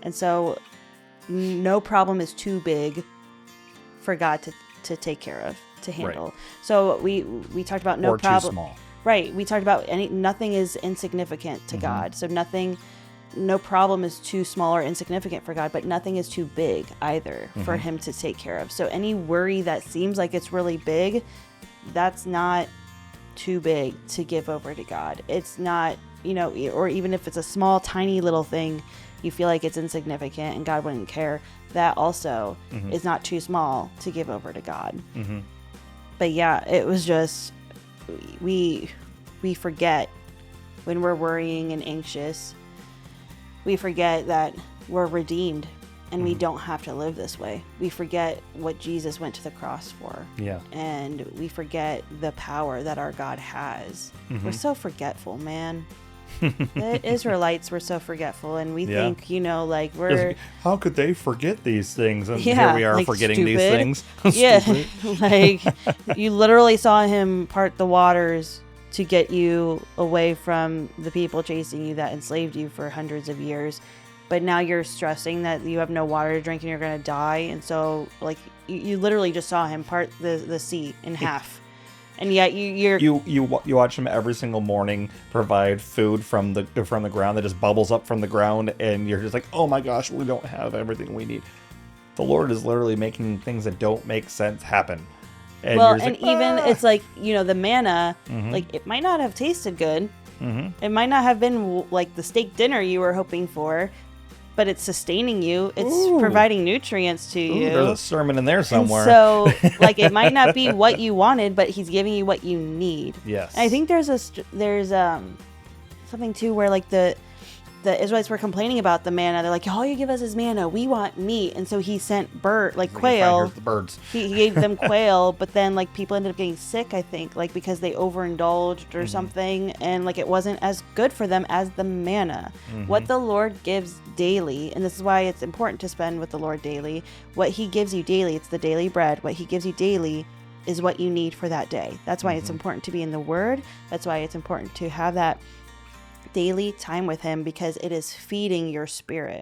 And so no problem is too big for God to take care of, to handle. Right. So we talked about no or problem. too small. Right. We talked about nothing is insignificant to God. So no problem is too small or insignificant for God, but nothing is too big either for him to take care of. So any worry that seems like it's really big, that's not too big to give over to God. It's not, or even if it's a small, tiny little thing, you feel like it's insignificant and God wouldn't care, that also is not too small to give over to God. But yeah, it was just, we forget when we're worrying and anxious, we forget that we're redeemed and we don't have to live this way. We forget what Jesus went to the cross for. Yeah. And we forget the power that our God has. We're so forgetful, man. The Israelites were so forgetful, and we think, like we're... How could they forget these things? And Yeah, here we are like forgetting these stupid. things. Yeah, Stupid. like you literally saw him part the waters to get you away from the people chasing you that enslaved you for hundreds of years. But now you're stressing that you have no water to drink and you're going to die. And so, like, you literally just saw him part the sea in half. And yet you watch him every single morning provide food from the ground that just bubbles up from the ground, and you're just like, oh my gosh, we don't have everything we need. The Lord is literally making things that don't make sense happen. And it's like, the manna, like it might not have tasted good. It might not have been like the steak dinner you were hoping for, but it's sustaining you. It's providing nutrients to you. There's a sermon in there somewhere. And so, like, it might not be what you wanted, but he's giving you what you need. Yes. And I think there's something too where like the Israelites were complaining about the manna. They're like, all you give us is manna. We want meat. And so he sent quail. Here's the birds. He gave them quail, but then like people ended up getting sick, I think, like because they overindulged or something, and like it wasn't as good for them as the manna. What the Lord gives daily, and this is why it's important to spend with the Lord daily. What he gives you daily, it's the daily bread. What he gives you daily is what you need for that day. That's why it's important to be in the Word. That's why it's important to have that daily time with him, because it is feeding your spirit.